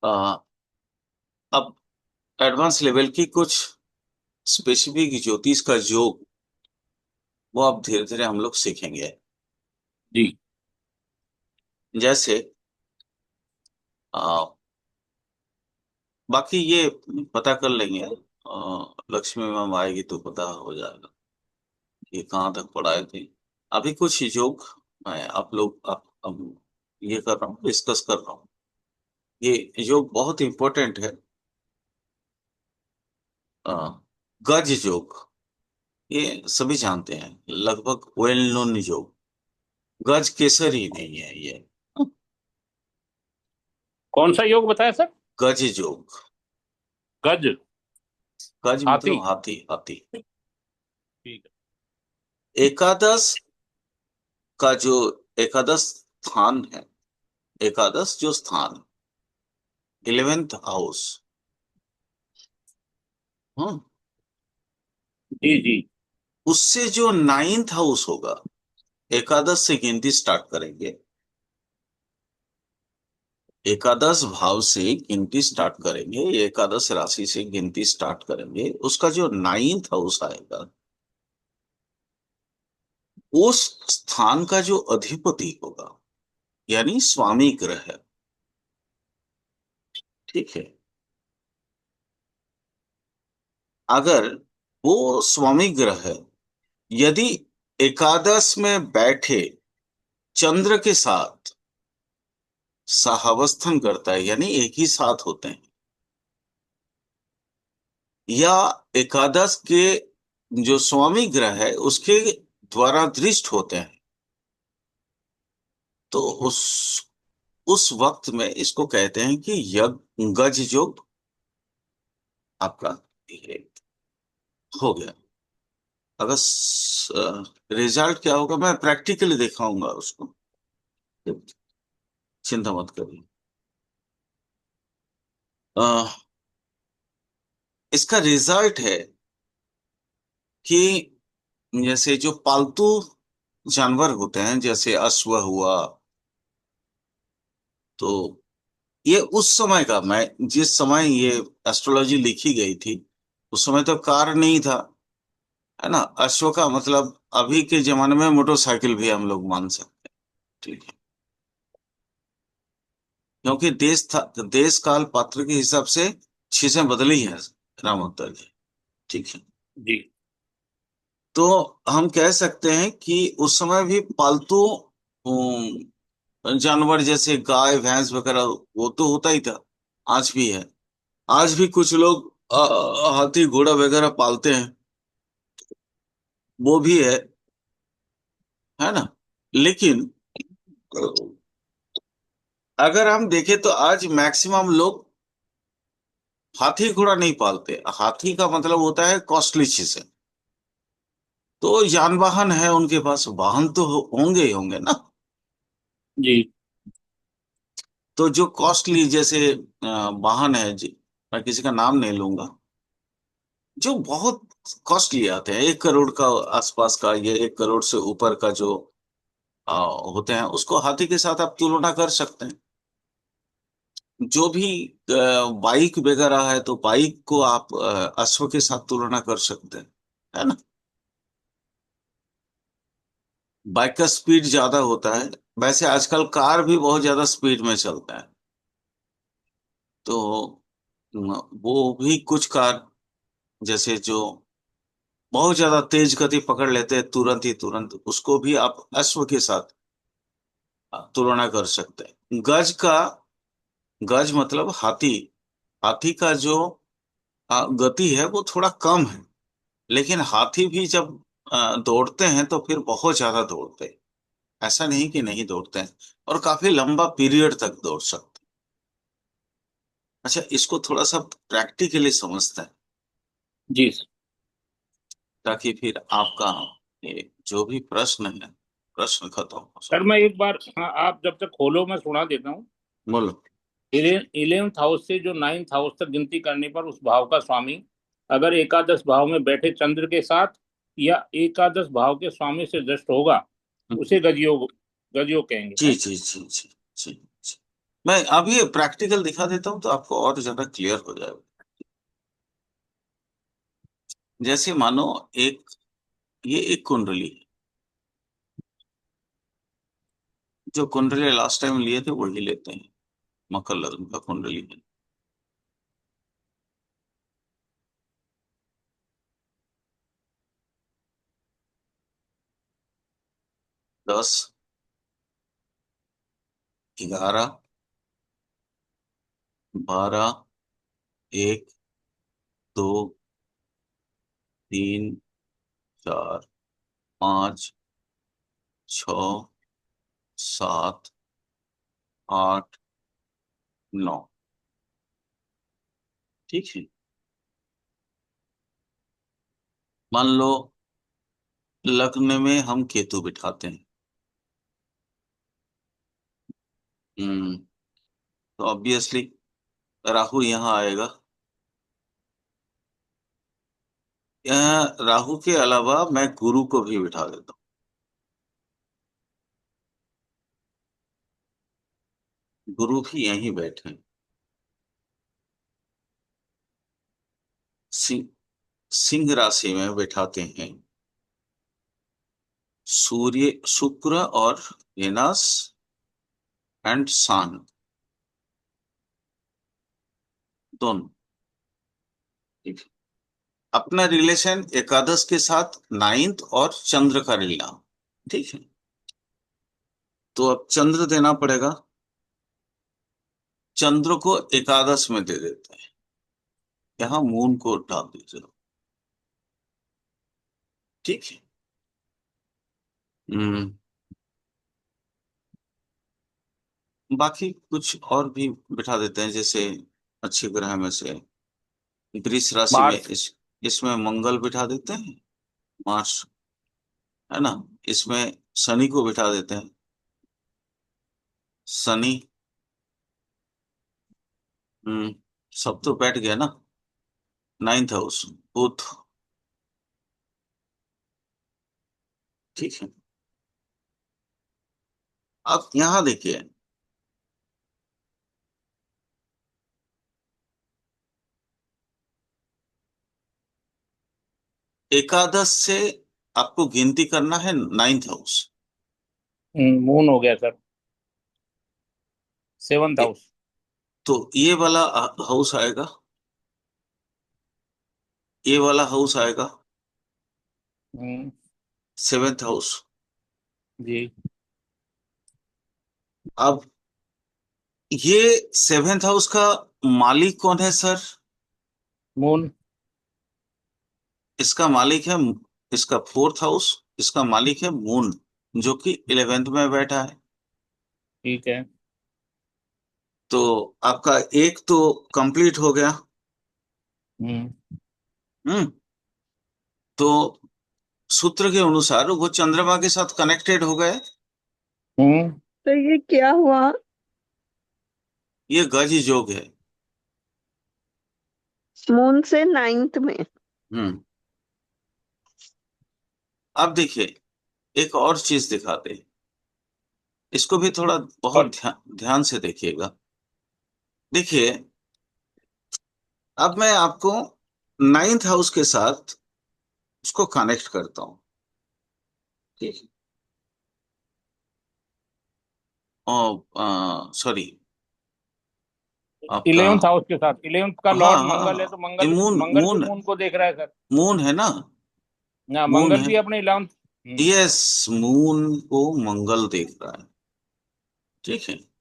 आ, अब advance level की कुछ स्पेसिफिक ज्योतिष का योग वो अब धीरे धीरे हम लोग सीखेंगे। जी। जैसे आ, बाकी ये पता कर लेंगे। लक्ष्मी मैम आएगी तो पता हो जाएगा कि कहाँ तक पढ़ाए थे। अभी कुछ योग मैं आप लोग अब ये कर रहा हूँ, डिस्कस कर रहा हूँ। ये योग बहुत इंपॉर्टेंट है। आ, गज योग ये सभी जानते हैं, लगभग वेल नोन योग। गज केसरी नहीं है ये। कौन सा योग बताया सर? गज योग। गज। गज हाथी। मतलब हाथी, हाथी। ठीक एकादश का जो एकादश स्थान है, एकादश जो स्थान, 11th हाउस। हाँ, है। जी जी। उससे जो 9th हाउस होगा, एकादश से गिनती स्टार्ट करेंगे। एकादश भाव से गिनती स्टार्ट करेंगे, एकादश राशि से गिनती स्टार्ट करेंगे। उसका जो 9th हाउस आएगा, उस स्थान का जो अधिपति होगा, यानी स्वामी ग्रह है, ठीक है। अगर वो स्वामी ग्रह है, यदि एकादश में बैठे चंद्र के साथ सहावस्थन करता है, यानी एक ही साथ होते हैं, या एकादश के जो स्वामी ग्रह है उसके द्वारा दृष्ट होते हैं, तो उस वक्त में इसको कहते हैं कि यज्ञ गज योग आपका ये हो गया। अगर रिजल्ट क्या होगा मैं प्रैक्टिकली दिखाऊंगा उसको, चिंता मत करिए। अ, इसका रिजल्ट है कि जैसे जो पालतू जानवर होते हैं, जैसे अश्व हुआ, तो ये उस समय का, मैं जिस समय ये एस्ट्रोलॉजी लिखी गई थी उस समय तो कार नहीं था, है ना। अश्व का मतलब अभी के जमाने में मोटरसाइकिल भी हम लोग मान सकते हैं, ठीक है। क्योंकि देश काल पात्र के हिसाब से चीजें बदली हैं, राम अवतार जी, ठीक है। जी। तो हम कह सकते हैं कि उस समय भी पालतू जानवर जैसे गाय भैंस वगैरह वो तो होता ही था, आज भी है। आज भी कुछ लोग हाथी घोड़ा वगैरह पालते हैं, वो भी है ना। लेकिन अगर हम देखें तो आज मैक्सिमम लोग हाथी घोड़ा नहीं पालते। हाथी का मतलब होता है कॉस्टली चीजें। तो यान वाहन है उनके पास, वाहन तो होंगे ही होंगे ना। जी। तो जो कॉस्टली जैसे वाहन है जी, मैं किसी का नाम नहीं लूंगा, जो बहुत कॉस्टली आते हैं, 1 करोड़ का आसपास का, ये 1 करोड़ से ऊपर का जो होते हैं, उसको हाथी के साथ आप तुलना कर सकते हैं। जो भी बाइक वगैरह है तो बाइक को आप अश्व के साथ तुलना कर सकते हैं, है ना। बाइक का स्पीड ज्यादा होता है। वैसे आजकल कार भी बहुत ज्यादा स्पीड में चलता है, तो वो भी कुछ कार जैसे जो बहुत ज्यादा तेज गति पकड़ लेते हैं तुरंत ही तुरंत, उसको भी आप अश्व के साथ तुलना कर सकते हैं। गज मतलब हाथी। हाथी का जो गति है वो थोड़ा कम है, लेकिन हाथी भी जब दौड़ते हैं तो फिर बहुत ज्यादा दौड़ते हैं। ऐसा नहीं कि नहीं दौड़ते हैं, और काफी लंबा पीरियड तक दौड़ सकते हैं। अच्छा, इसको थोड़ा सा प्रैक्टिकली समझते हैं, जी ताकि फिर आपका ये जो भी प्रश्न है, प्रश्न खत्म हो सर, सके। मैं एक बार, हाँ, आप जब तक खोलो मैं सुना देता हूँ। बोलो। 11th हाउस से जो 9th हाउस तक गिनती करने पर उस भाव का स्वामी अगर एकादश भाव में बैठे चंद्र के साथ या एकादश भाव के स्वामी से दृष्ट होगा, उसे गजयोग, गजयोग कहेंगे जी हैं। जी जी जी जी जी। मैं अब ये प्रैक्टिकल दिखा देता हूँ तो आपको और ज्यादा क्लियर हो जाएगा। जैसे मानो एक, ये एक कुंडली है। जो कुंडली लास्ट टाइम लिए थे वही लेते हैं। मकर लग्न का कुंडली है। 10, 11, 12, 1, 2, 3, 4, 5, 6, 7, 8, 9। ठीक है। मान लो लग्न में हम केतु बिठाते हैं। हम्म। तो ऑब्वियसली राहु यहाँ आएगा। यहाँ राहु के अलावा मैं गुरु को भी बिठा देता हूँ। गुरु भी यहीं बैठे हैं। सिंह, सिंह राशि में बैठाते हैं सूर्य, शुक्र और वेनस एंड सन दोनों। ठीक है। अपना रिलेशन एकादश के साथ नाइन्थ और चंद्र का लेना। ठीक है। तो अब चंद्र देना पड़ेगा। चंद्र को एकादश में दे देते हैं। यहाँ मून को डाल दीजिए। ठीक है। हम्म। बाकी कुछ और भी बिठा देते हैं, जैसे अच्छे ग्रह में से वृष राशि में मार्स। इसमें मंगल बिठा देते हैं। मार्स, है ना। इसमें शनि को बिठा देते हैं। शनि। हम्म। सब तो बैठ गया ना। नाइन्थ हाउस, बुध। ठीक है। अब यहाँ देखिए, एकादश से आपको गिनती करना है नाइन्थ हाउस। मून हो गया सर, सेवंथ ए- हाउस। तो ये वाला हाउस आएगा। ये वाला हाउस आएगा हम्म। Seventh house. जी। अब ये सेवेंथ हाउस का मालिक कौन है सर? मून। इसका मालिक है, इसका फोर्थ हाउस, इसका मालिक है मून, जो कि इलेवेंथ में बैठा है। ठीक है। तो आपका एक तो कंप्लीट हो गया। हम्म। हम्म। तो सूत्र के अनुसार वो चंद्रमा के साथ कनेक्टेड हो गए। हम्म। तो ये क्या हुआ? ये गज योग है। मून से नाइन्थ में। हम्म। अब देखिए, एक और चीज दिखाते हैं। इसको भी थोड़ा बहुत और ध्यान से देखिएगा। देखिए, अब मैं आपको नाइन्थ हाउस के साथ उसको कनेक्ट करता हूँ। ठीक है। सॉरी, आपका, इलेवेंथ हाउस के साथ, इलेवेंथ का हाँ लॉर्ड मंगल है, हाँ, तो ये मंगल, मून मंगल भी मून मून को देख रहा है सर। मून है ना। ना, मून मंगल है। भी अपने इलेवेंथ। यस, मून को मंगल देख रहा है। ठीक है।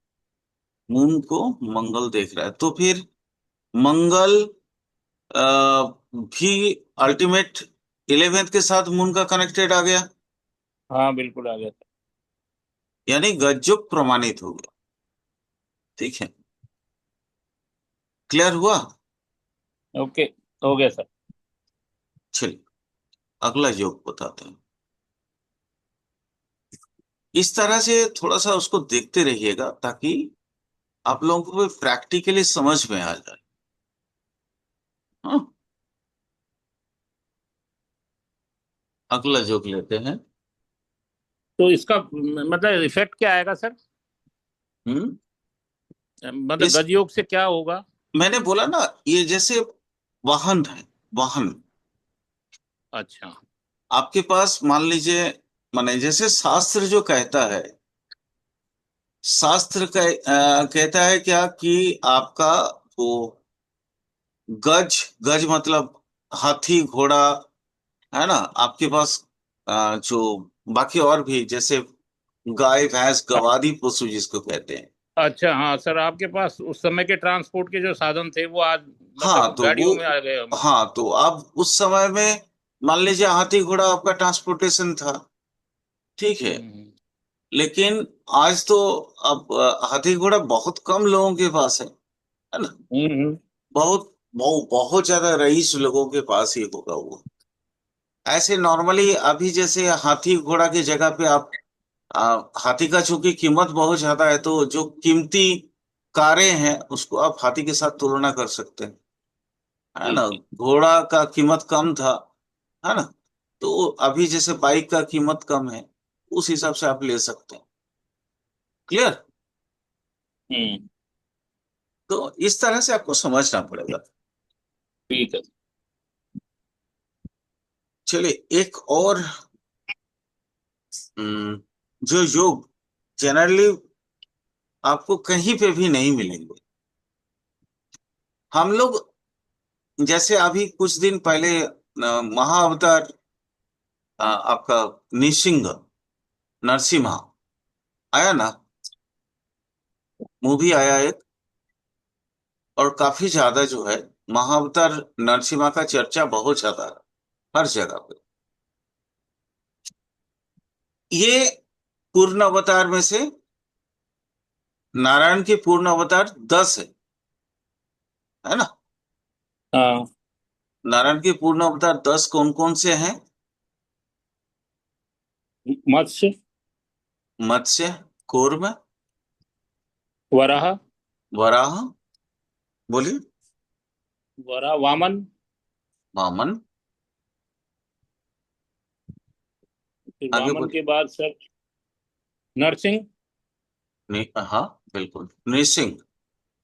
मून को मंगल देख रहा है, तो फिर मंगल भी अल्टीमेट इलेवेंथ के साथ मून का कनेक्टेड आ गया। हाँ बिल्कुल आ गया सर। यानी गजयोग प्रमाणित हो गया। ठीक है। क्लियर हुआ? ओके, हो गया सर। चलिए, अगला योग बताते हैं। इस तरह से थोड़ा सा उसको देखते रहिएगा, ताकि आप लोगों को प्रैक्टिकली समझ में आ जाए। हाँ। अगला योग लेते हैं। तो इसका मतलब इफेक्ट क्या आएगा सर? हम्म। मतलब इस गज योग से क्या होगा? मैंने बोला ना, ये जैसे वाहन है, वाहन। अच्छा। आपके पास मान लीजिए, माने जैसे शास्त्र जो कहता है, शास्त्र कहता है क्या कि आपका वो गज, गज मतलब हाथी घोड़ा, है ना। आपके पास जो बाकी और भी, जैसे गाय भैंस गवादी पशु जिसको कहते हैं। अच्छा, हाँ सर, आपके पास उस समय के ट्रांसपोर्ट के जो साधन थे वो आज हाँ मतलब तो वो, गाड़ियों में आ गए होंगे। हाँ तो अब उस समय में मान लीजिए हाथी घोड़ा आपका ट्रांसपोर्टेशन था, ठीक है। हम्म। लेकिन आज तो अब हाथी घोड़ा बहुत कम लोगों के पास है ना। हम्म। बहुत बहुत बहुत ज्यादा रईस लोगों के पास ही होगा वो। ऐसे नॉर्मली अभी जैसे हाथी घोड़ा की जगह पे आप हाथी का चूंकि कीमत बहुत ज्यादा है, तो जो कीमती कारें हैं उसको आप हाथी के साथ तुलना कर सकते हैं, है जी ना। जी। घोड़ा का कीमत कम था, है ना। तो अभी जैसे बाइक का कीमत कम है, उस हिसाब से आप ले सकते हैं। क्लियर। हम्म। तो इस तरह से आपको समझना पड़ेगा। ठीक है। चलिए एक और, जो योग जनरली आपको कहीं पे भी नहीं मिलेंगे। हम लोग जैसे अभी कुछ दिन पहले महाअवतार, आपका निसिंह नरसिम्हा आया ना, मूवी आया एक, और काफी ज्यादा जो है महाअवतार नरसिम्हा का चर्चा बहुत ज्यादा है हर जगह पे। ये पूर्ण अवतार में से, नारायण के पूर्ण अवतार 10 है ना। हाँ। नारायण के पूर्ण अवतार 10 कौन कौन से हैं? मत्स्य। मत्स्य, कूर्म, वराह। वराह, बोलिए, वराह, वामन। वामन, फिर आगे वामन बोलिए। के बाद सर नरसिंह। हाँ बिल्कुल, नृसिंह,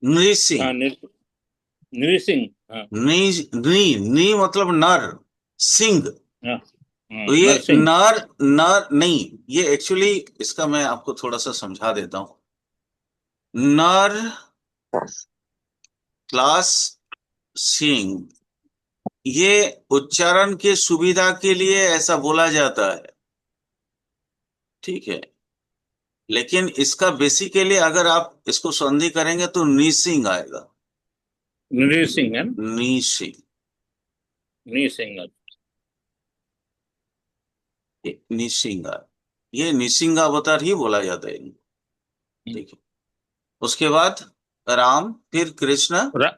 नृसिंह। हाँ, नृसिंह। हाँ। नी, नी मतलब नर, सिंह। हाँ। तो ये नरसिंह। नर, नर नहीं, ये एक्चुअली इसका मैं आपको थोड़ा सा समझा देता हूँ। नर क्लास सिंह, ये उच्चारण के सुविधा के लिए ऐसा बोला जाता है, ठीक है। लेकिन इसका बेसिकली अगर आप इसको संधि करेंगे तो निसिंग आएगा। नृसिंह है ना? निसिंग, नृसिंह। निसिंग, ये निसिंग अवतार ही बोला जाता है इनको, ठीक है। उसके बाद राम, फिर कृष्ण। रा,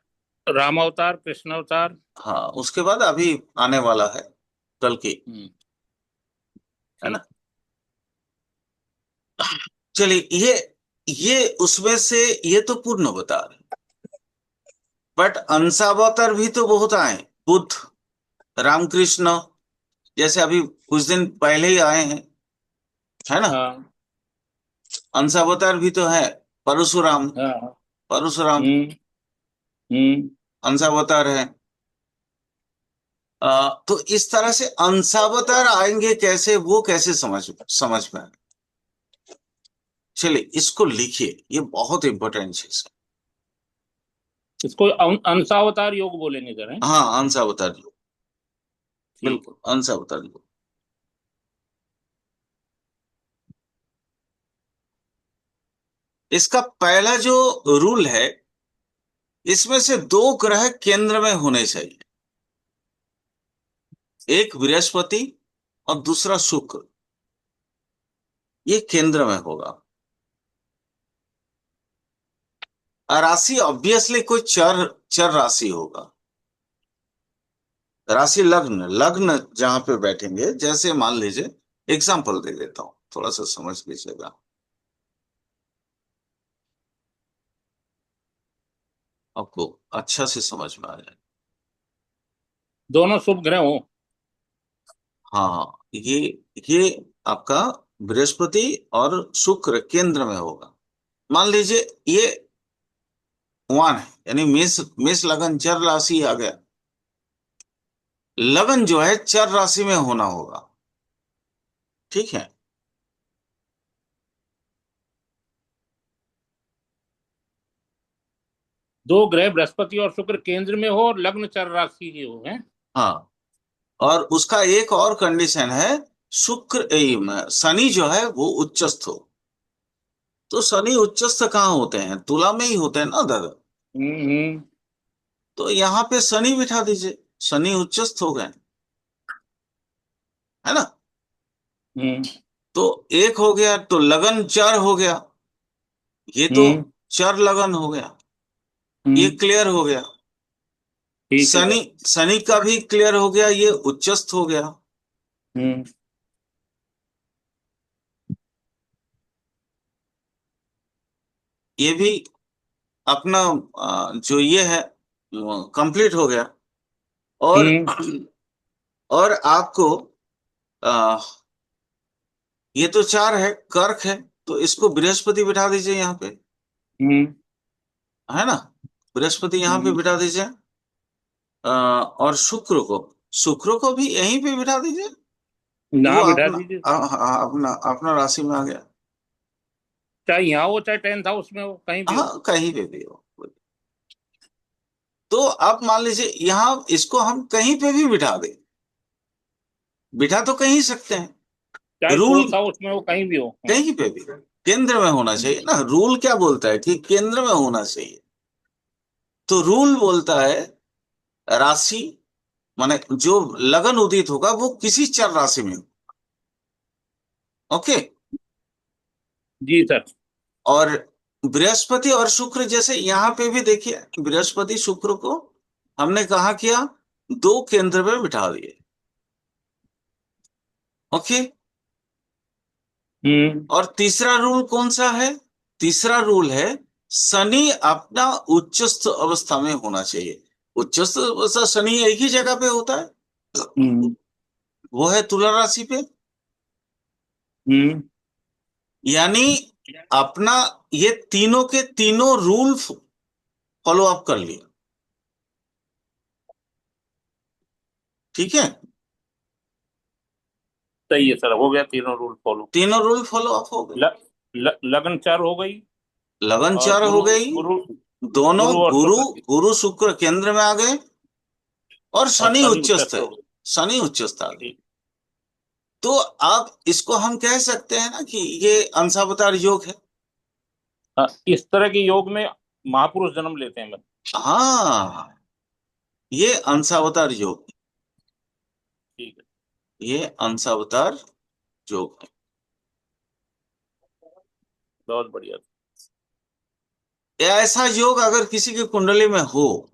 राम अवतार, कृष्ण अवतार। हाँ उसके बाद अभी आने वाला है कल की, हम्म। है ठीक। ना। चलिए ये उसमें से, ये तो पूर्ण अवतार है, बट अंशावतार भी तो बहुत आए। बुद्ध, रामकृष्ण, जैसे अभी कुछ दिन पहले ही आए हैं, है ना। हाँ। अंशावतार भी तो है, परशुराम, हाँ। हाँ। परशुराम हम्म। हम्म। अंशावतार है। तो इस तरह से अंशावतार आएंगे कैसे, वो कैसे समझ समझ में आए? चलिए इसको लिखिए, ये बहुत इंपॉर्टेंट चीज है। इसको अंशावतार योग बोलेंगे सर, हैं? हाँ अंशावतार योग, ठीक। बिल्कुल अंशावतार योग। इसका पहला जो रूल है, इसमें से दो ग्रह केंद्र में होने चाहिए, एक बृहस्पति और दूसरा शुक्र, ये केंद्र में होगा। और राशि ऑब्वियसली कोई चर, चर राशि होगा। राशि लग्न, लग्न जहां पे बैठेंगे, जैसे मान लीजिए, एग्जाम्पल दे देता हूं, थोड़ा सा समझ लीजिएगा, आपको अच्छा से समझ में आ जाए। दोनों शुभ ग्रह हो। हाँ ये आपका बृहस्पति और शुक्र केंद्र में होगा। मान लीजिए ये वन है, यानी मेष मेष लगन चर राशि आ गया। लगन जो है चर राशि में होना होगा, ठीक है। दो ग्रह बृहस्पति और शुक्र केंद्र में हो और लग्न चर राशि की हो, है। हाँ, और उसका एक और कंडीशन है, शनि जो है वो उच्चस्थ हो। तो शनि उच्चस्थ कहाँ होते हैं? तुला में ही होते हैं ना दादा। हम्म। तो यहाँ पे शनि बिठा दीजिए, शनि उच्चस्थ हो गए, है ना। हम्म। तो एक हो गया, तो लगन चर हो गया, ये तो हम्म। चर लगन हो गया, ये हम्म। क्लियर हो गया। ठीक है शनि, सर। शनि का भी क्लियर हो गया, ये उच्चस्थ हो गया। हम्म। ये भी अपना जो ये है कंप्लीट हो गया। और हम्म। और आपको आ, ये तो चार है, कर्क है, तो इसको बृहस्पति बिठा दीजिए यहाँ पे, हम्म। है ना। बृहस्पति यहाँ पे हम्म। बिठा दीजिए। और शुक्र को भी यहीं पे बिठा दीजिए। वो ना बिठा अपना दीजिए, अपना अपना राशि में आ गया। चाहे यहाँ हो चाहे 10th हाउस में हो, कहीं भी हो। हाँ, कहीं पे भी हो। तो आप मान लीजिए यहाँ इसको हम कहीं पे भी बिठा दें, बिठा तो कहीं सकते हैं। चाहे रूल 4th हाउस में हो, कहीं भी हो। हाँ। कहीं पे भी, केंद्र में होना चाहिए ना। रूल क्या बोलता है कि केंद्र में होना चाहिए। तो रूल बोलता है राशि, माने जो लगन उदित होगा वो किसी चर राशि में हो। ओके। जी सर। और बृहस्पति और शुक्र, जैसे यहाँ पे भी देखिए, बृहस्पति शुक्र को हमने कहा किया, दो केंद्र में बिठा दिए। ओके। हम्म। और तीसरा रूल कौन सा है? तीसरा रूल है शनि अपना उच्चस्थ अवस्था में होना चाहिए। उच्चस्थ अवस्था शनि एक ही जगह पे होता है, हम्म। वो है तुला राशि पे। हम्म। यानी अपना ये तीनों के तीनों रूल फॉलो अप कर लिया, ठीक है। सही है सर, हो गया तीनों रूल फॉलो। तीनों रूल फॉलो अप हो गए। लगन चार हो गई। लगन और चार हो गुरु गई, गुरु दोनों गुरु और गुरु शुक्र की। गुरु शुक्र केंद्र में आ गए, और और शनि शनि उच्चस्थ उच्चस्थ है। हो गई। शनि उच्चस्थ आ गए। ठीक। तो आप इसको हम कह सकते हैं ना कि ये अंशावतार योग है। हाँ, इस तरह के योग में महापुरुष जन्म लेते हैं। हाँ, ये अंशावतार योग, ठीक है। ये अंशावतार योग है। बहुत बढ़िया। ऐसा योग अगर किसी की कुंडली में हो,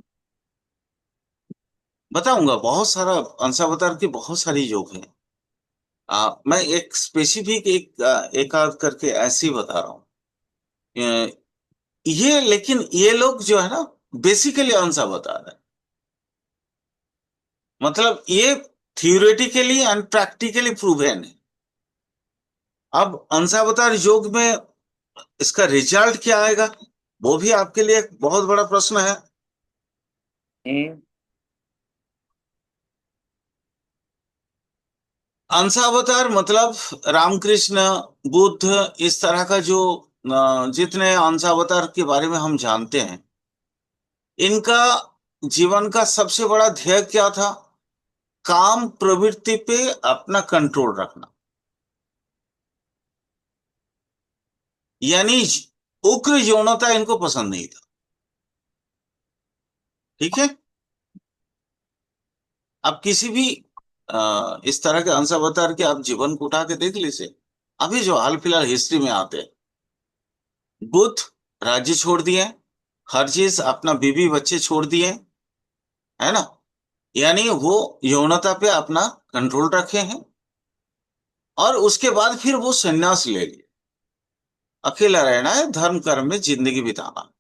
बताऊंगा, बहुत सारा अंशावतार की बहुत सारी योग है। मैं एक स्पेसिफिक एक आध करके ऐसे ही बता रहा हूँ। ये लेकिन ये लोग जो है ना, बेसिकली अंशावतार है। मतलब ये थियोरेटिकली एंड प्रैक्टिकली प्रूवन है। अब अंशावतार योग में इसका रिजल्ट क्या आएगा, वो भी आपके लिए एक बहुत बड़ा प्रश्न है। हम्म। अंशावतार मतलब रामकृष्ण, बुद्ध, इस तरह का जो जितने अंशावतार के बारे में हम जानते हैं, इनका जीवन का सबसे बड़ा ध्येय क्या था? काम प्रवृत्ति पे अपना कंट्रोल रखना। यानी उग्र यौनता इनको पसंद नहीं था, ठीक है। अब किसी भी इस तरह के अंशावतार के आप जीवन को उठा के देख लीजिए, अभी जो हाल फिलहाल हिस्ट्री में आते हैं, बुद्ध राज्य छोड़ दिए, हर चीज अपना बीवी बच्चे छोड़ दिए, है ना। यानी वो यौनता पे अपना कंट्रोल रखे हैं, और उसके बाद फिर वो संन्यास ले लिए। अकेला रहना है, धर्म कर्म में जिंदगी बिताना।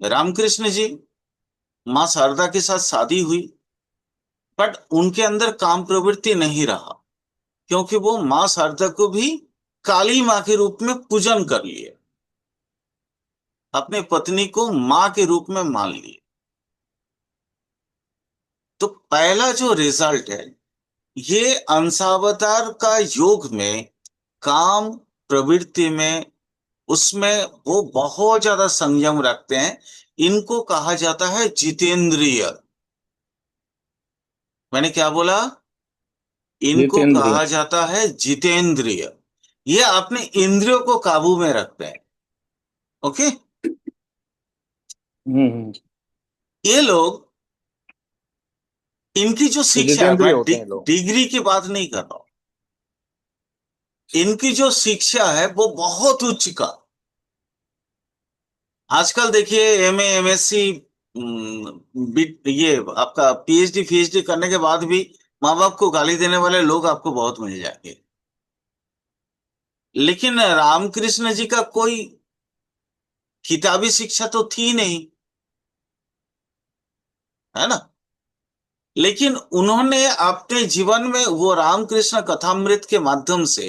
रामकृष्ण जी, माँ शारदा के साथ शादी हुई, बट उनके अंदर काम प्रवृत्ति नहीं रहा, क्योंकि वो माँ शारदा को भी काली माँ के रूप में पूजन कर लिए। अपनी पत्नी को माँ के रूप में मान लिए। तो पहला जो रिजल्ट है, ये अंशावतार का योग में, काम प्रवृत्ति में, उसमें वो बहुत ज्यादा संयम रखते हैं। इनको कहा जाता है जितेंद्रिय। मैंने क्या बोला? इनको जितेंद्रिय। कहा जाता है जितेंद्रिय। ये अपने इंद्रियों को काबू में रखते हैं। ओके। हम्म। ये लोग, इनकी जो तो शिक्षा है, जितेंद्रिय मैं होते हैं लोग। डिग्री की बात नहीं कर रहा हूं, इनकी जो शिक्षा है वो बहुत उच्च का। आजकल देखिए एमए एमएससी, ये आपका पीएचडी पीएचडी करने के बाद भी माँ बाप को गाली देने वाले लोग आपको बहुत मिल जाएंगे। लेकिन रामकृष्ण जी का कोई किताबी शिक्षा तो थी नहीं, है ना। लेकिन उन्होंने अपने जीवन में वो रामकृष्ण कथामृत के माध्यम से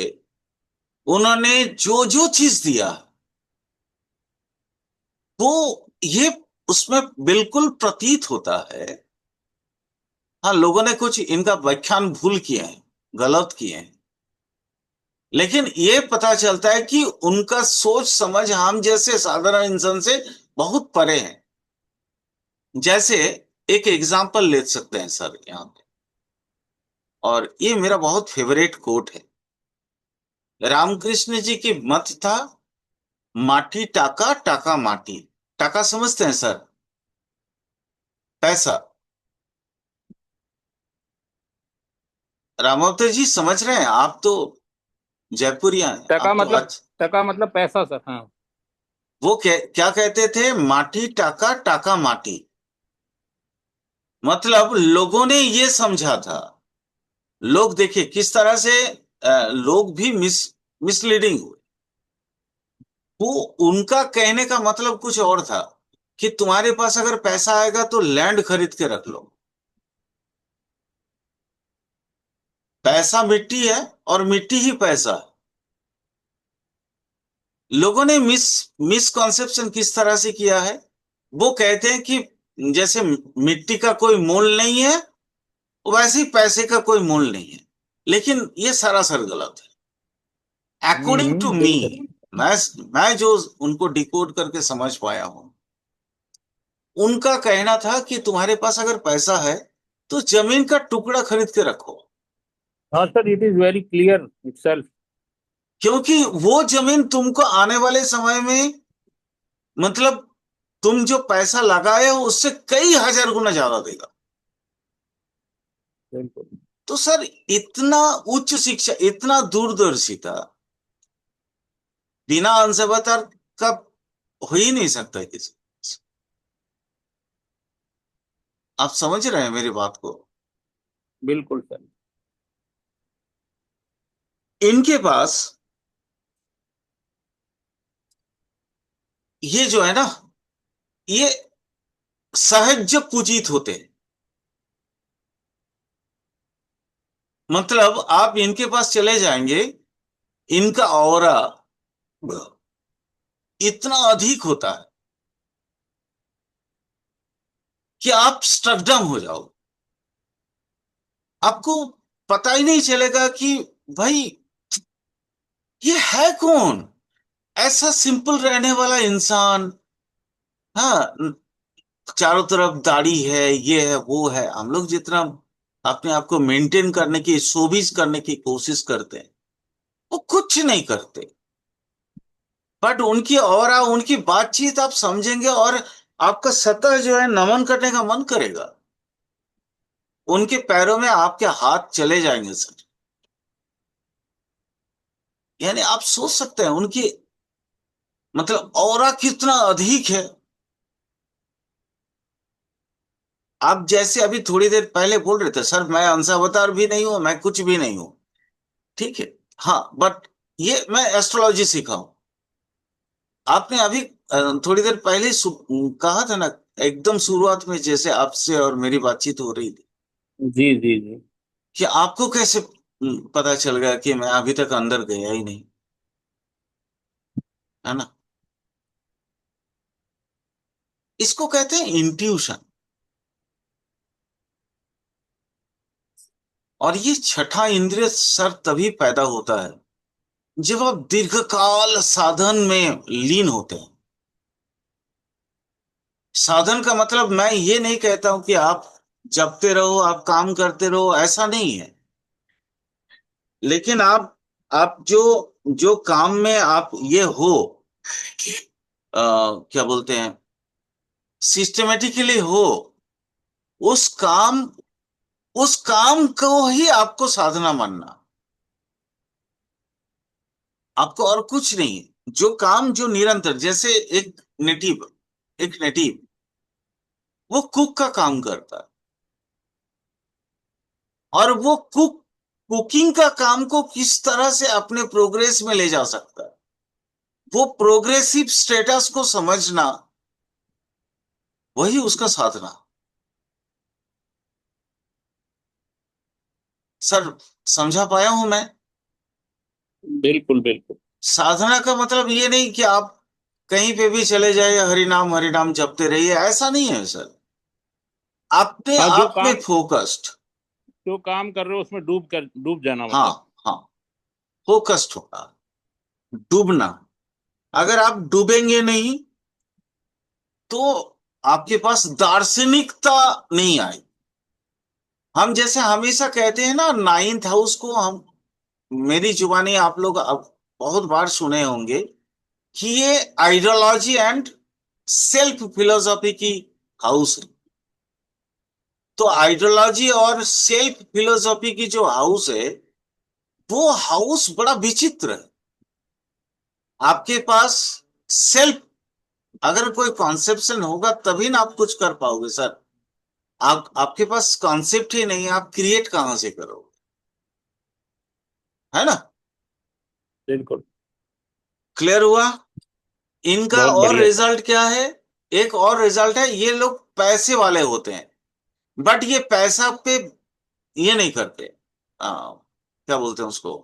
उन्होंने जो जो चीज दिया, वो ये उसमें बिल्कुल प्रतीत होता है। हाँ, लोगों ने कुछ इनका व्याख्यान भूल किए हैं, गलत किए हैं, लेकिन ये पता चलता है कि उनका सोच समझ हम जैसे साधारण इंसान से बहुत परे है। जैसे एक एग्जाम्पल ले सकते हैं सर यहाँ पे, और ये मेरा बहुत फेवरेट कोट है। रामकृष्ण जी की मत था, माटी टाका टाका माटी। टाका समझते हैं सर? पैसा। रामावतार जी समझ रहे हैं? आप तो जयपुरिया हैं, टका आप तो मतलब, आज। टका मतलब पैसा सर, हाँ। वो क्या कहते थे? माटी टाका टाका माटी। मतलब लोगों ने ये समझा था, लोग देखिए किस तरह से लोग भी मिसलीडिंग हुए। वो उनका कहने का मतलब कुछ और था कि तुम्हारे पास अगर पैसा आएगा तो लैंड खरीद के रख लो। पैसा मिट्टी है और मिट्टी ही पैसा है। लोगों ने मिसकॉन्सेप्शन किस तरह से किया है, वो कहते हैं कि जैसे मिट्टी का कोई मोल नहीं है, वैसे ही पैसे का कोई मोल नहीं है। लेकिन ये सरासर गलत है अकॉर्डिंग टू मी। बिल्कुल। मैं मैं जो उनको डिकोड करके समझ पाया हूं, उनका कहना था कि तुम्हारे पास अगर पैसा है तो जमीन का टुकड़ा खरीद के रखो, हाँ sir, it is very clear itself. क्योंकि वो जमीन तुमको आने वाले समय में, मतलब तुम जो पैसा लगाए हो उससे कई हजार गुना ज्यादा देगा। बिल्कुल। तो सर, इतना उच्च शिक्षा, इतना दूरदर्शिता बिना अंशवतार का हो ही नहीं सकता है किसी। आप समझ रहे हैं मेरी बात को? बिल्कुल सर। इनके पास ये जो है ना, ये सहज पूजित होते हैं। मतलब आप इनके पास चले जाएंगे, इनका ऑरा इतना अधिक होता है कि आप स्ट्रक हो जाओ। आपको पता ही नहीं चलेगा कि भाई ये है कौन, ऐसा सिंपल रहने वाला इंसान। हाँ, चारों तरफ दाढ़ी है, ये है वो है। हम लोग जितना अपने आप को मेंटेन करने की, शोबिस करने की कोशिश करते हैं, वो कुछ नहीं करते। बट उनकी ऑरा, उनकी बातचीत आप समझेंगे और आपका सतह जो है नमन करने का मन करेगा। उनके पैरों में आपके हाथ चले जाएंगे सर। यानी आप सोच सकते हैं उनकी, मतलब ऑरा कितना अधिक है। आप जैसे अभी थोड़ी देर पहले बोल रहे थे सर, मैं अंशावतार भी नहीं हूं, मैं कुछ भी नहीं हूं। ठीक है, हाँ, बट ये मैं एस्ट्रोलॉजी सीखा हूं। आपने अभी थोड़ी देर पहले कहा था ना, एकदम शुरुआत में जैसे आपसे और मेरी बातचीत हो रही थी, जी जी जी। कि आपको कैसे पता चल गया कि मैं अभी तक अंदर गया ही नहीं, है ना। इसको कहते हैं इंट्यूशन। और ये छठा इंद्रिय सर तभी पैदा होता है जब आप दीर्घकाल साधन में लीन होते हैं। साधन का मतलब मैं ये नहीं कहता हूं कि आप जपते रहो, आप काम करते रहो, ऐसा नहीं है। लेकिन आप जो जो काम में आप ये हो, क्या बोलते हैं, सिस्टमेटिकली हो, उस काम उस काम को ही आपको साधना मानना। आपको और कुछ नहीं है। जो काम जो निरंतर, जैसे एक नेटिव वो कुक का काम करता है, और वो कुकिंग का काम को किस तरह से अपने प्रोग्रेस में ले जा सकता है, वो प्रोग्रेसिव स्टेटस को समझना, वही उसका साधना। सर, समझा पाया हूं मैं? बिल्कुल बिल्कुल। साधना का मतलब ये नहीं कि आप कहीं पे भी चले जाइए, हरि नाम जपते रहिए, ऐसा नहीं है सर। अपने हाँ, आप में फोकस्ड। जो काम कर रहे हो उसमें डूब जाना हाँ, मतलब। हाँ, फोकस्ड होगा, डूबना। अगर आप डूबेंगे नहीं तो आपके पास दार्शनिकता नहीं आई। हम जैसे हमेशा कहते हैं ना, नाइन्थ हाउस को हम, मेरी जुबानी आप लोग अब बहुत बार सुने होंगे कि ये आइडियोलॉजी एंड सेल्फ फिलोसॉफी की हाउस है। तो आइडियोलॉजी और सेल्फ फिलोसॉफी की जो हाउस है, वो हाउस बड़ा विचित्र है। आपके पास सेल्फ, अगर कोई कॉन्सेप्शन होगा तभी ना आप कुछ कर पाओगे सर। आपके पास कॉन्सेप्ट ही नहीं है, आप क्रिएट कहां से करोगे? है ना? बिल्कुल। क्लियर हुआ? इनका बहुत और बढ़िया सर। रिजल्ट क्या है? एक और रिजल्ट है, ये लोग पैसे वाले होते हैं, बट ये पैसा पे ये नहीं करते। क्या बोलते हैं उसको,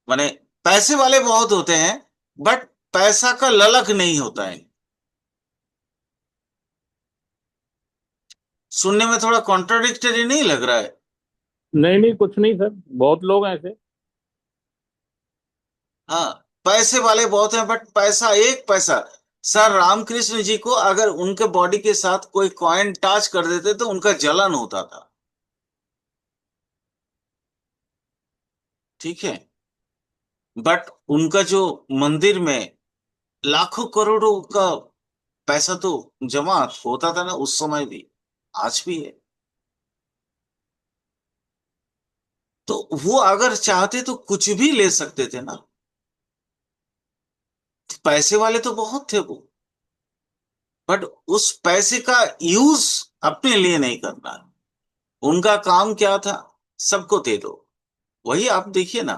माने पैसे वाले बहुत होते हैं, बट पैसा का ललक नहीं होता है। सुनने में थोड़ा कॉन्ट्राडिक्टरी नहीं लग रहा है? नहीं नहीं, कुछ नहीं सर, बहुत लोग हैं ऐसे। हाँ, पैसे वाले बहुत हैं, बट पैसा, एक पैसा। सर रामकृष्ण जी को अगर उनके बॉडी के साथ कोई कॉइन टच कर देते तो उनका जलन होता था। ठीक है? बट उनका जो मंदिर में लाखों करोड़ों का पैसा तो जमा होता था ना उस समय भी, आज भी है। तो वो अगर चाहते तो कुछ भी ले सकते थे ना। पैसे वाले तो बहुत थे वो, बट उस पैसे का यूज अपने लिए नहीं करना। उनका काम क्या था? सबको दे दो। वही आप देखिए ना,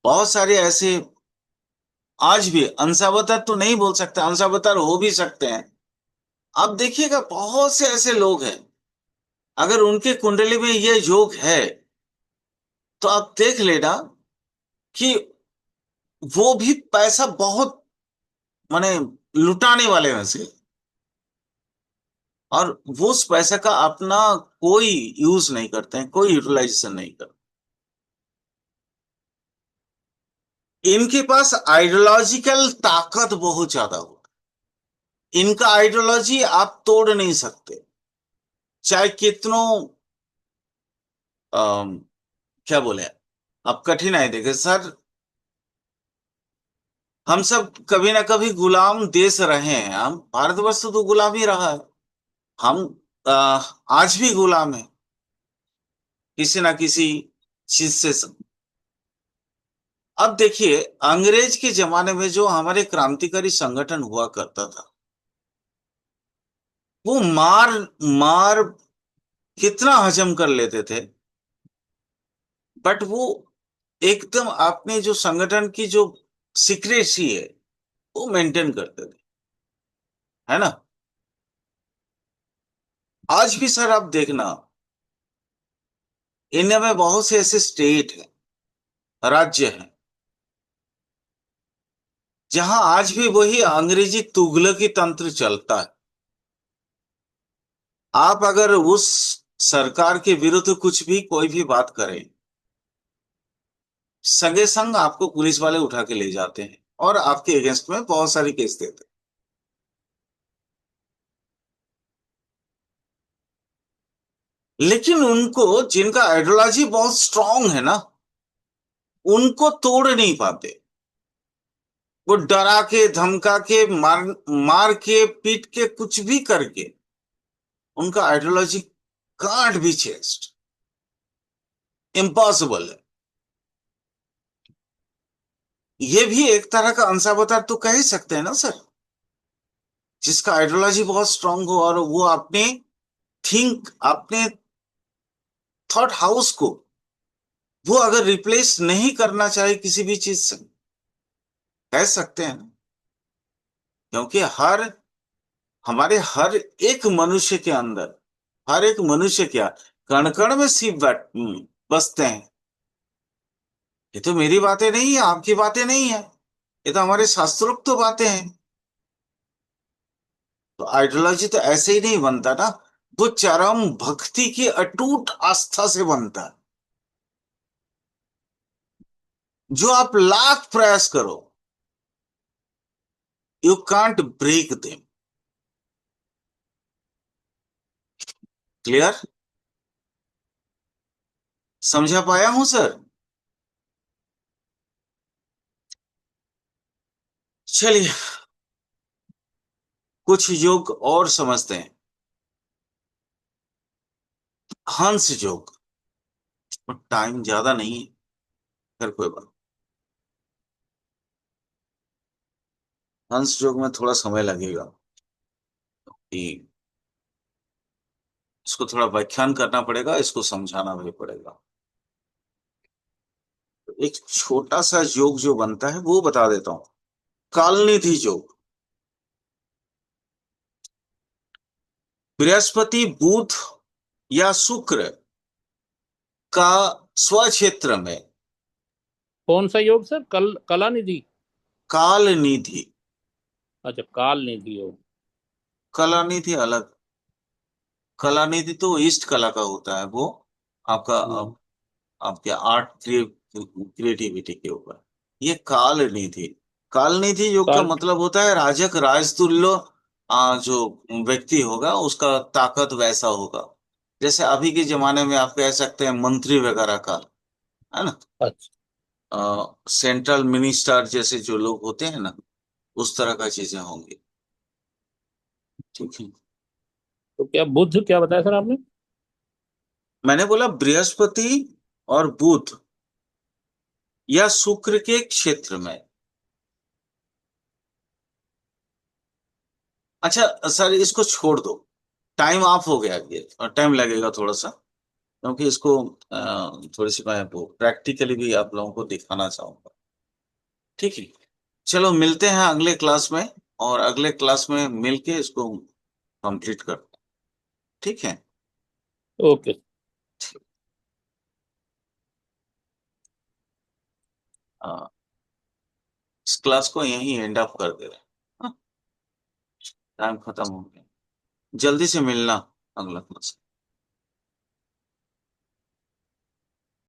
बहुत सारे ऐसे, आज भी अंशावतार तो नहीं बोल सकते, अंशावतार हो भी सकते हैं। आप देखिएगा बहुत से ऐसे लोग हैं, अगर उनके कुंडली में ये योग है तो आप देख लेना कि वो भी पैसा बहुत, माने लुटाने वाले में से, और वो उस पैसे का अपना कोई यूज नहीं करते हैं, कोई यूटिलाइजेशन नहीं करते। इनके पास आइडियोलॉजिकल ताकत बहुत ज्यादा हो। इनका आइडियोलॉजी आप तोड़ नहीं सकते, चाहे कितनों अम, क्या बोले, आप कठिनाई देखे सर। हम सब कभी ना कभी गुलाम देश रहे हैं, हम भारतवर्ष तो गुलाम ही रहा है। हम अ, आज भी गुलाम है किसी ना किसी चीज से। अब देखिए, अंग्रेज के जमाने में जो हमारे क्रांतिकारी संगठन हुआ करता था, वो मार मार कितना हजम कर लेते थे, बट वो एकदम अपने जो संगठन की जो सीक्रेसी है वो मेंटेन करते थे। है ना? आज भी सर आप देखना, इंडिया में बहुत से ऐसे स्टेट हैं, राज्य हैं, जहां आज भी वही अंग्रेजी तुगलकी तंत्र चलता है। आप अगर उस सरकार के विरुद्ध कुछ भी कोई भी बात करें, संगे संग आपको पुलिस वाले उठा के ले जाते हैं और आपके अगेंस्ट में बहुत सारी केस देते हैं। लेकिन उनको, जिनका आइडियोलॉजी बहुत स्ट्रांग है ना, उनको तोड़ नहीं पाते। वो डरा के, धमका के, मार मार के, पीट के, कुछ भी करके उनका ideology can't be changed, impossible है। ये भी एक तरह का अंशावतार तो कह ही सकते हैं ना सर, जिसका आइडियोलॉजी बहुत स्ट्रांग हो और वो अपने थॉट हाउस को वो अगर रिप्लेस नहीं करना चाहे किसी भी चीज से, कह सकते हैं ना। क्योंकि हर एक मनुष्य के अंदर, हर एक मनुष्य क्या, कण कण में शिव बसते हैं। ये तो मेरी बातें नहीं है, आपकी बातें नहीं है, ये तो हमारे शास्त्रोक्त तो बातें हैं। तो आइडियोलॉजी तो ऐसे ही नहीं बनता ना, वो चरम भक्ति की अटूट आस्था से बनता है, जो आप लाख प्रयास करो, you can't break them. Clear? समझा पाया हूं सर? चलिए, कुछ योग और समझते हैं। हंस योग, टाइम ज्यादा नहीं है, फिर कोई बात। हंस योग में थोड़ा समय लगेगा कि इसको थोड़ा व्याख्यान करना पड़ेगा, इसको समझाना भी पड़ेगा। तो एक छोटा सा योग जो बनता है वो बता देता हूं। कालनिधि योग, बृहस्पति, बुध या शुक्र का स्वक्षेत्र में। कौन सा योग सर? कला निधि? कालनिधि, अच्छा, काल निधि योग। कलानिधि अलग। कलानिधि तो ईस्ट कला का होता है वो, आपका हम्म। आपके आर्ट क्रिएटिविटी के ऊपर। ये काल निधि, काल निधि योग का काल। मतलब होता है राजक राजतुल्य। जो व्यक्ति होगा उसका ताकत वैसा होगा, जैसे अभी के जमाने में आप कह सकते हैं मंत्री वगैरह का, है ना। अच्छा। सेंट्रल मिनिस्टर जैसे जो लोग होते हैं ना, उस तरह का चीजें होंगी। ठीक है। तो क्या बुद्ध, क्या बताया सर आपने? मैंने बोला बृहस्पति और बुध या शुक्र के क्षेत्र में। अच्छा सर, इसको छोड़ दो, टाइम ऑफ हो गया ये, और टाइम लगेगा थोड़ा सा, क्योंकि इसको थोड़ी सी मैं वो प्रैक्टिकली भी आप लोगों को दिखाना चाहूंगा। ठीक है, चलो मिलते हैं अगले क्लास में, और अगले क्लास में मिलके इसको कंप्लीट करते हैं। ठीक है। ओके। अ, इस क्लास को यहीं एंड ऑफ कर दे रहे हैं। टाइम खत्म हो गया, जल्दी से मिलना अगला क्लास।